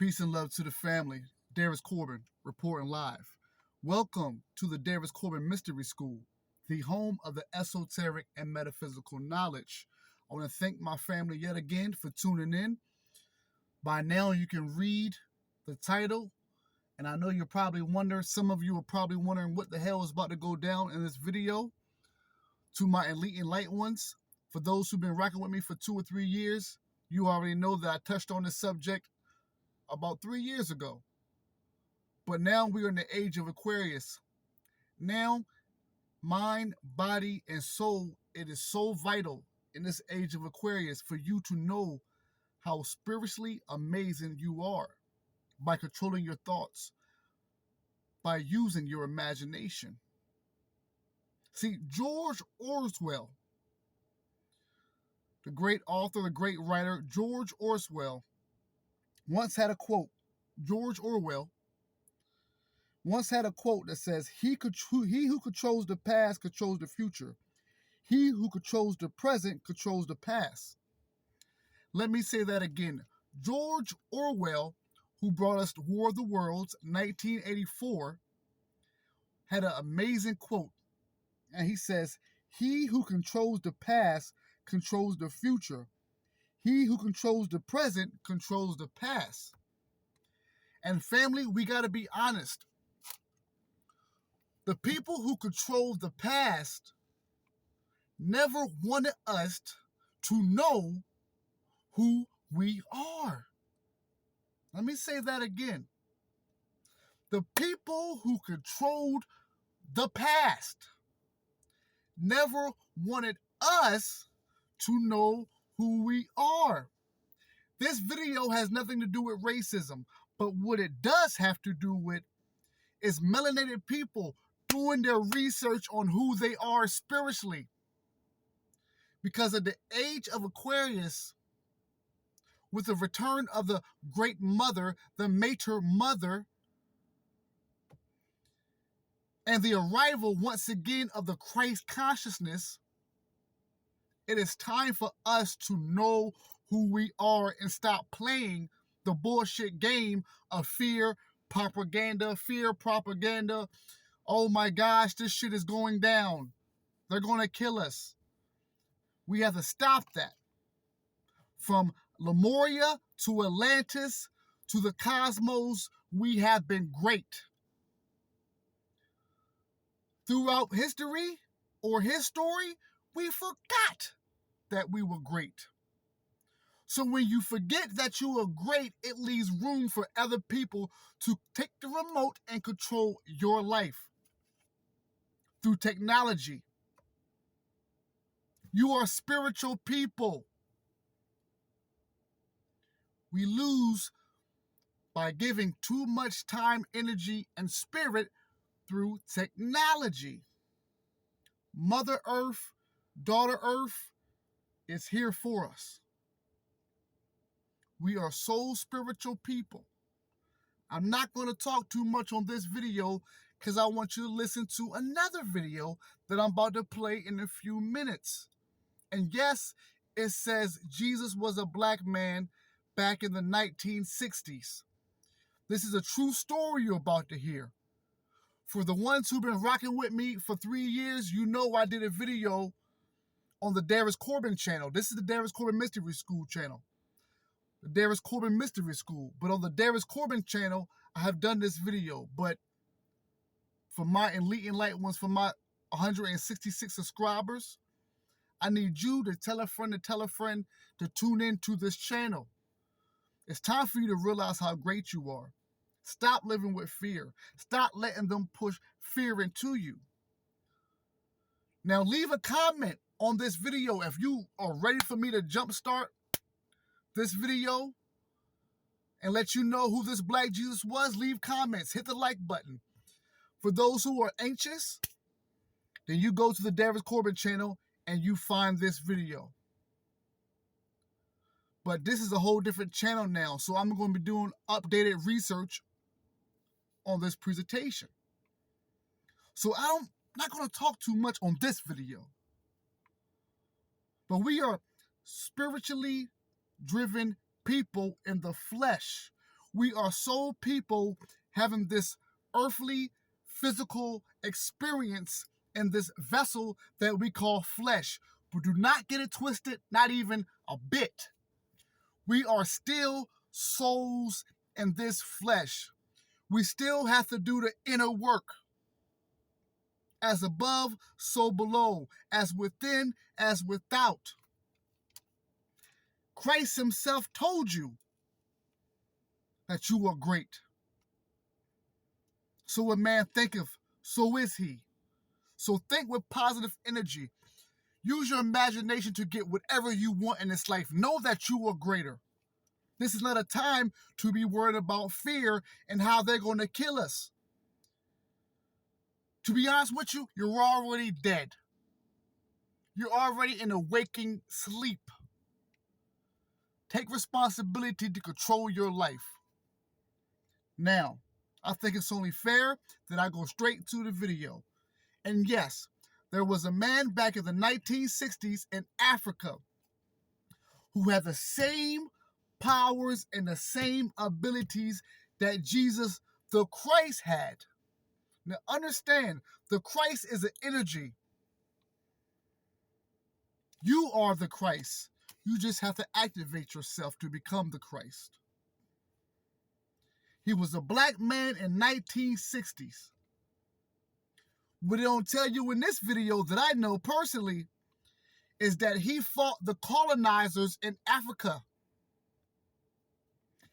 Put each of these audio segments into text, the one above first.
Peace and love to the family. DarusCorbin, reporting live. Welcome to the DarusCorbin Mystery School, the home of the esoteric and metaphysical knowledge. I want to thank my family yet again for tuning in. By now, you can read the title, and I know you're probably wondering, some of you are probably wondering what the hell is about to go down in this video. To my elite and light ones, for those who've been rocking with me for 2 or 3 years, you already know that I touched on this subject about 3 years ago. But now we're in the age of Aquarius. Now, mind, body, and soul, it is so vital in this age of Aquarius for you to know how spiritually amazing you are by controlling your thoughts, by using your imagination. See, George Orwell, the great author, the great writer, George Orwell, once had a quote. George Orwell once had a quote that says, he who controls the past controls the future. He who controls the present controls the past. Let me say that again. George Orwell, who brought us War of the Worlds, 1984, had an amazing quote. And he says, he who controls the past controls the future. He who controls the present controls the past. And family, we got to be honest. The people who control the past never wanted us to know who we are. Let me say that again. The people who controlled the past never wanted us to know who we are. This video has nothing to do with racism, but what it does have to do with is melanated people doing their research on who they are spiritually. Because of the age of Aquarius, with the return of the great mother, the mater mother, and the arrival once again of the Christ consciousness, it is time for us to know who we are and stop playing the bullshit game of fear propaganda. Oh my gosh, this shit is going down. They're going to kill us. We have to stop that. From Lemuria to Atlantis to the cosmos, we have been great. Throughout history or his story, we forgot that we were great. So when you forget that you are great, it leaves room for other people to take the remote and control your life through technology. You are spiritual people. We lose by giving too much time, energy, and spirit through technology. Mother Earth, Daughter Earth is here for us. We are soul spiritual people. I'm not going to talk too much on this video because I want you to listen to another video that I'm about to play in a few minutes. And yes, it says Jesus was a black man back in the 1960s. This is a true story you're about to hear. For the ones who've been rocking with me for 3 years, you know I did a video on the DarusCorbin channel. This is the DarusCorbin Mystery School channel. The DarusCorbin Mystery School. But on the DarusCorbin channel, I have done this video. But for my elite and light ones, for my 166 subscribers, I need you to tell a friend to tune in to this channel. It's time for you to realize how great you are. Stop living with fear. Stop letting them push fear into you. Now leave a comment on this video if you are ready for me to jumpstart this video and let you know who this black Jesus was. Leave comments. Hit the like button. For those who are anxious, then you go to the DarusCorbin channel and you find this video. But this is a whole different channel now, so I'm going to be doing updated research on this presentation. So I'm not going to talk too much on this video. But we are spiritually driven people in the flesh. We are soul people having this earthly, physical experience in this vessel that we call flesh. But do not get it twisted, not even a bit. We are still souls in this flesh. We still have to do the inner work. As above, so below. As within, as without. Christ himself told you that you are great. So what man thinketh, so is he. So think with positive energy. Use your imagination to get whatever you want in this life. Know that you are greater. This is not a time to be worried about fear and how they're going to kill us. To be honest with you, you're already dead. You're already in a waking sleep. Take responsibility to control your life. Now, I think it's only fair that I go straight to the video. And yes, there was a man back in the 1960s in Africa who had the same powers and the same abilities that Jesus the Christ had. Now understand, the Christ is an energy. You are the Christ. You just have to activate yourself to become the Christ. He was a black man in 1960s. What they don't tell you in this video that I know personally is that he fought the colonizers in Africa.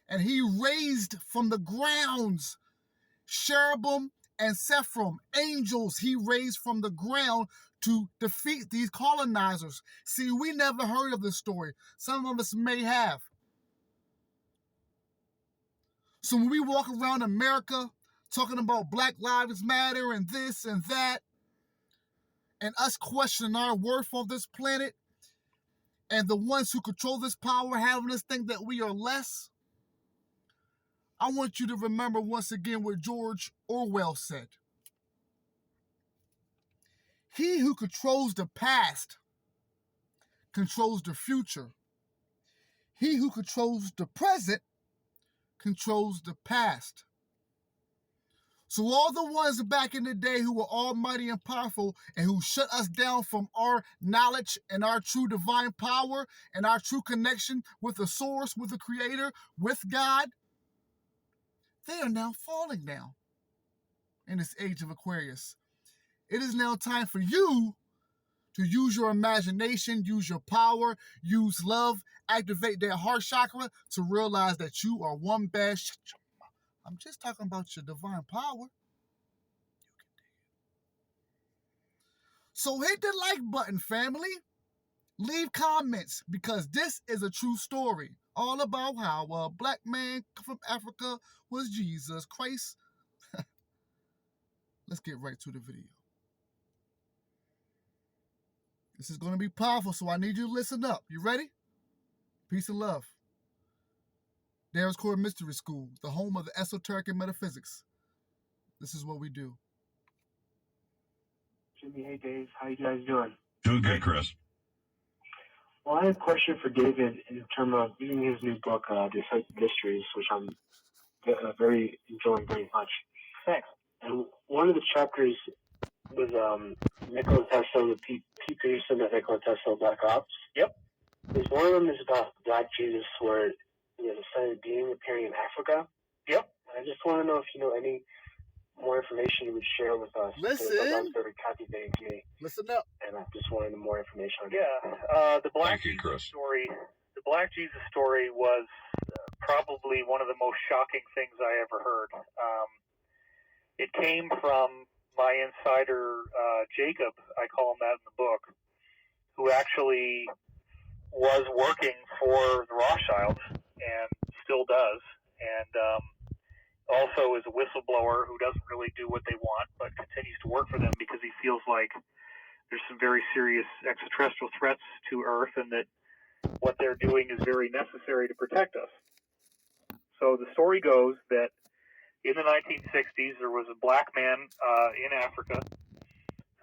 And he raised from the grounds cherubim and Sephram, angels he raised from the ground to defeat these colonizers. See, we never heard of this story. Some of us may have. So when we walk around America talking about Black Lives Matter and this and that, and us questioning our worth on this planet, and the ones who control this power having us think that we are less, I want you to remember once again what George Orwell said. He who controls the past controls the future. He who controls the present controls the past. So all the ones back in the day who were almighty and powerful and who shut us down from our knowledge and our true divine power and our true connection with the source, with the creator, with God, they are now falling now in this age of Aquarius. It is now time for you to use your imagination, use your power, use love, activate that heart chakra to realize that you are one bad I'm just talking about your divine power. So hit the like button, family. Leave comments because this is a true story. All about how a black man from Africa was Jesus Christ. Let's get right to the video. This is going to be powerful, so I need you to listen up. You ready? Peace and love. DarusCorbin Mystery School, the home of the esoteric and metaphysics. This is what we do. Jimmy, hey Dave, how you guys doing? Doing good, Chris. Well, I have a question for David in terms of reading his new book, The Sacred Mysteries, which I'm very enjoying very much. Thanks. And one of the chapters was Nikola Tesla, the Pete Peterson of Nikola Tesla Black Ops. Yep. There's one of them is about Black Jesus, where there's a silent being appearing in Africa. Yep. I just want to know if you know any more information you would share with us. Listen. That was very captivating to me. Listen up. And I just wanted more information on it. Yeah. The Black Thank you, Jesus Chris. story. The Black Jesus story was probably one of the most shocking things I ever heard. It came from my insider Jacob. I call him that in the book, who actually was working for the Rothschilds and still does, and also is a whistleblower who doesn't really do what they want, but continues to work for them because he feels like there's some very serious extraterrestrial threats to Earth and that what they're doing is very necessary to protect us. So the story goes that in the 1960s, there was a black man in Africa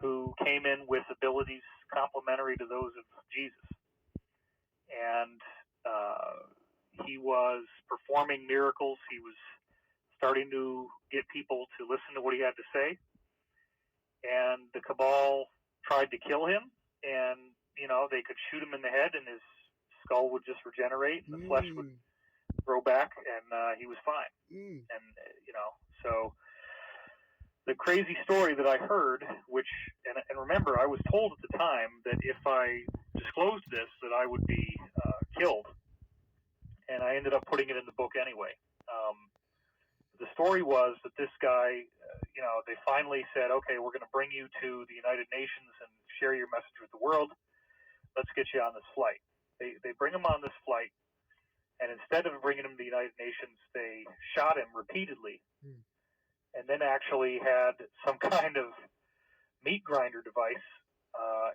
who came in with abilities complementary to those of Jesus. And he was performing miracles. He was starting to get people to listen to what he had to say. And the Cabal tried to kill him, and, they could shoot him in the head, and his skull would just regenerate, and the flesh would grow back, and he was fine. And, so the crazy story that I heard, which, and remember, I was told at the time that if I disclosed this, that I would be killed. And I ended up putting it in the book anyway. The story was that this guy, they finally said, okay, we're going to bring you to the United Nations and share your message with the world. Let's get you on this flight. They bring him on this flight, and instead of bringing him to the United Nations, they shot him repeatedly, and then actually had some kind of meat grinder device,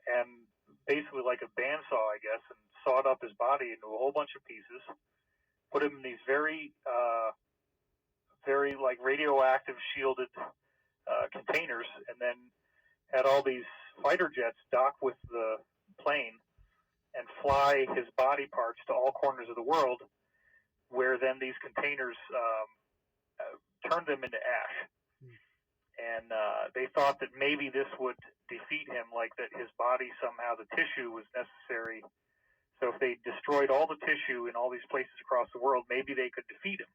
and basically like a bandsaw, I guess, and sawed up his body into a whole bunch of pieces, put him in these very like radioactive shielded containers, and then had all these fighter jets dock with the plane and fly his body parts to all corners of the world, where then these containers turned them into ash. And they thought that maybe this would defeat him, like that his body somehow, the tissue was necessary. So if they destroyed all the tissue in all these places across the world, maybe they could defeat him.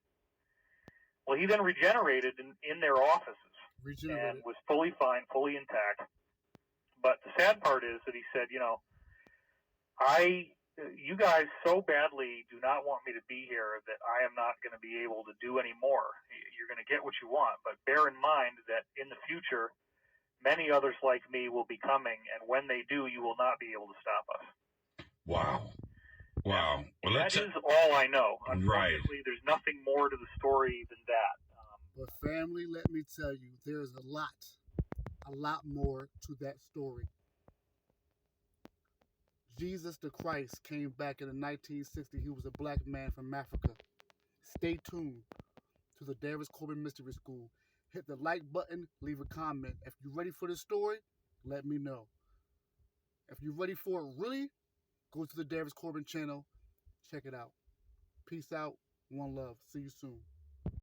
Well, he then regenerated in their offices and was fully fine, fully intact. But the sad part is that he said, you guys so badly do not want me to be here that I am not going to be able to do any more. You're going to get what you want, but bear in mind that in the future, many others like me will be coming, and when they do, you will not be able to stop us. Wow. Wow. Well, that is all I know. Right. Unfortunately, there's nothing more to the story than that. But family, let me tell you, there's a lot more to that story. Jesus the Christ came back in the 1960s. He was a black man from Africa. Stay tuned to the DarusCorbin Mystery School. Hit the like button, leave a comment. If you're ready for the story, let me know. If you're ready for it really, go to the DarusCorbin channel. Check it out. Peace out. One love. See you soon.